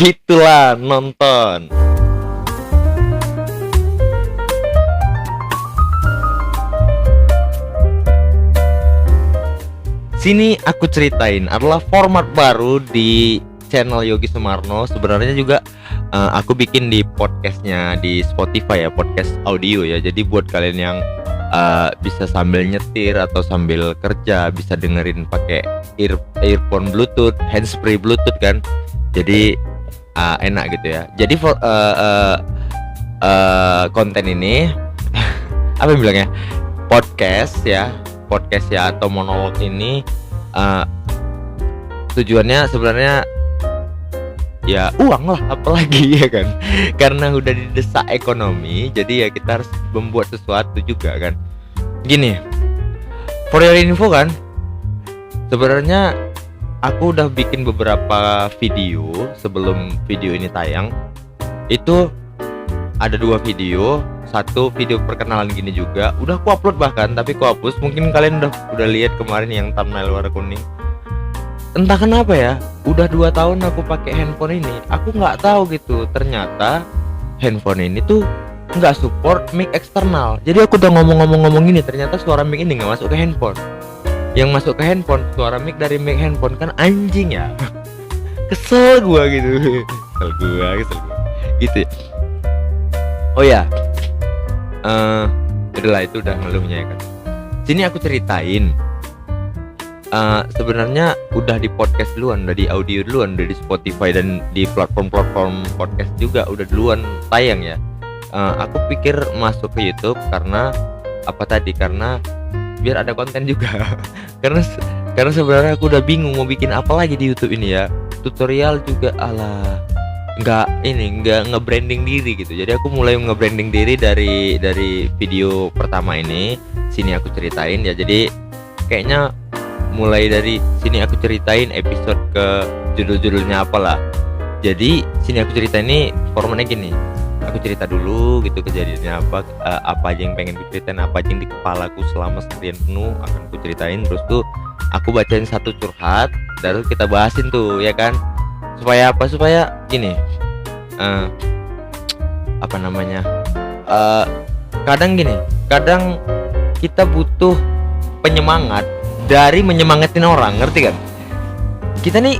Gitulah nonton. Sini aku ceritain adalah format baru di channel Yogi Sumarno. Sebenarnya juga aku bikin di podcastnya di Spotify ya, podcast audio ya. Jadi buat kalian yang bisa sambil nyetir atau sambil kerja bisa dengerin pakai earphone Bluetooth, handsfree Bluetooth kan. Jadi enak gitu ya. Jadi konten ini apa yang bilangnya podcast ya atau monolog ini tujuannya sebenarnya ya uang lah, apalagi ya kan, karena udah didesak ekonomi, jadi ya kita harus membuat sesuatu juga kan. Gini, for your info kan, sebenarnya aku udah bikin beberapa video sebelum video ini tayang. Itu ada 2 video, satu video perkenalan gini juga udah aku upload bahkan, tapi aku hapus. Mungkin kalian udah lihat kemarin yang thumbnail warna kuning. Entah kenapa ya, udah 2 tahun aku pakai handphone ini, aku nggak tahu gitu. Ternyata handphone ini tuh nggak support mic eksternal. Jadi aku udah ngomong gini, ternyata suara mic ini nggak masuk ke handphone. Yang masuk ke handphone suara mic dari mic handphone, kan anjing ya. Kesel gua gitu. Kesel gua gitu ya. Oh ya, udahlah, itu udah ngeluhnya ya kan. Sini aku ceritain. Sebenarnya udah di podcast duluan, udah di audio duluan, udah di Spotify dan di platform podcast juga udah duluan tayang ya. Aku pikir masuk ke YouTube karena apa tadi? Karena biar ada konten juga. karena sebenarnya aku udah bingung mau bikin apa lagi di YouTube ini ya. Tutorial juga nggak nge-branding diri gitu. Jadi aku mulai nge-branding diri dari video pertama ini. Sini aku ceritain ya. Jadi kayaknya mulai dari sini aku ceritain episode ke judul-judulnya apalah. Jadi sini aku cerita ini formatnya gini. Aku cerita dulu gitu kejadiannya apa aja yang pengen aku ceritain, apa aja yang di kepalaku selama seharian penuh akan aku ceritain. Terus tuh aku bacain satu curhat, lalu kita bahasin tuh ya kan. Supaya apa? Supaya gini, apa namanya? Kadang kita butuh penyemangat dari menyemangatin orang, ngerti kan? Kita nih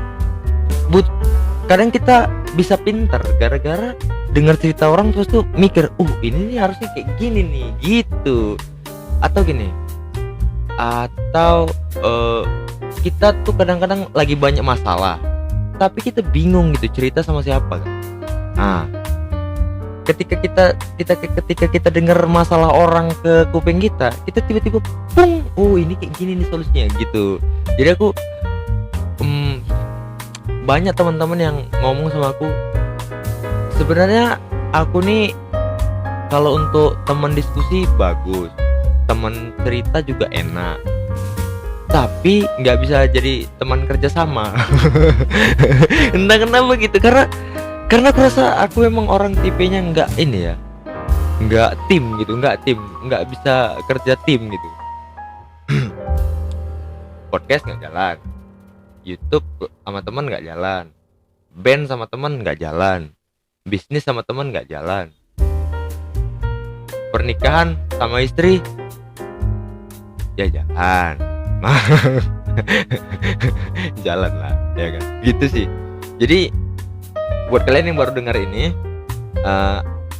kadang kita bisa pinter gara-gara dengar cerita orang terus tuh mikir, ini nih harusnya kayak gini nih, gitu. Atau gini, kita tuh kadang-kadang lagi banyak masalah, tapi kita bingung gitu cerita sama siapa kan? Ketika kita dengar masalah orang ke kuping kita tiba-tiba pung, ini kayak gini nih solusinya gitu. Jadi aku banyak teman-teman yang ngomong sama aku, sebenarnya aku nih kalau untuk teman diskusi bagus, teman cerita juga enak, tapi nggak bisa jadi teman kerja sama. Entah kenapa gitu, karena aku rasa aku emang orang tipenya nggak tim gitu, nggak bisa kerja tim gitu. Podcast nggak jalan, YouTube sama teman nggak jalan, band sama teman nggak jalan, bisnis sama teman nggak jalan, pernikahan sama istri ya jalan. Jalan lah ya kan, gitu sih. Jadi buat kalian yang baru dengar ini,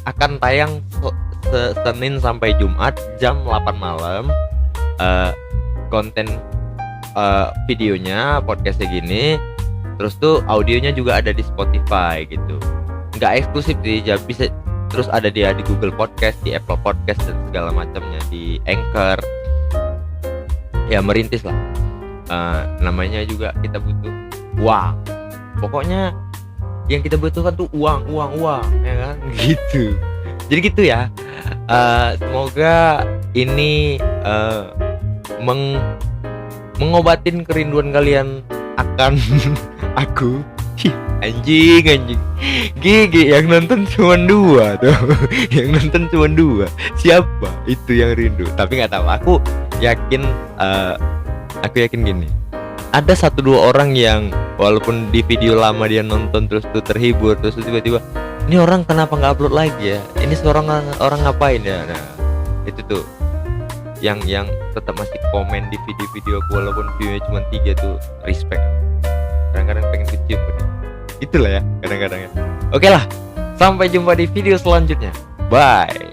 akan tayang Senin sampai Jumat jam 8 malam. Konten videonya podcastnya gini, terus tuh audionya juga ada di Spotify gitu. Nggak eksklusif sih, bisa terus ada di Google Podcast, di Apple Podcast dan segala macamnya, di Anchor. Ya merintis lah. Namanya juga kita butuh uang. Pokoknya yang kita butuhkan tuh uang ya kan, gitu. Jadi gitu ya. Semoga ini mengobatin kerinduan kalian akan aku. Anjing gigi yang nonton cuma 2 tuh. Yang nonton cuma 2. Siapa itu yang rindu? Tapi nggak tahu. Aku yakin gini, ada 1-2 orang yang walaupun di video lama dia nonton terus tuh terhibur, terus tiba-tiba ini orang kenapa nggak upload lagi ya, ini seorang orang ngapain ya. Nah itu tuh yang tetap masih komen di video-video aku walaupun videonya cuma 3 tuh respect. Kadang-kadang pengen kecium gitu. Itulah ya kadang-kadang ya. Oke lah, sampai jumpa di video selanjutnya, bye.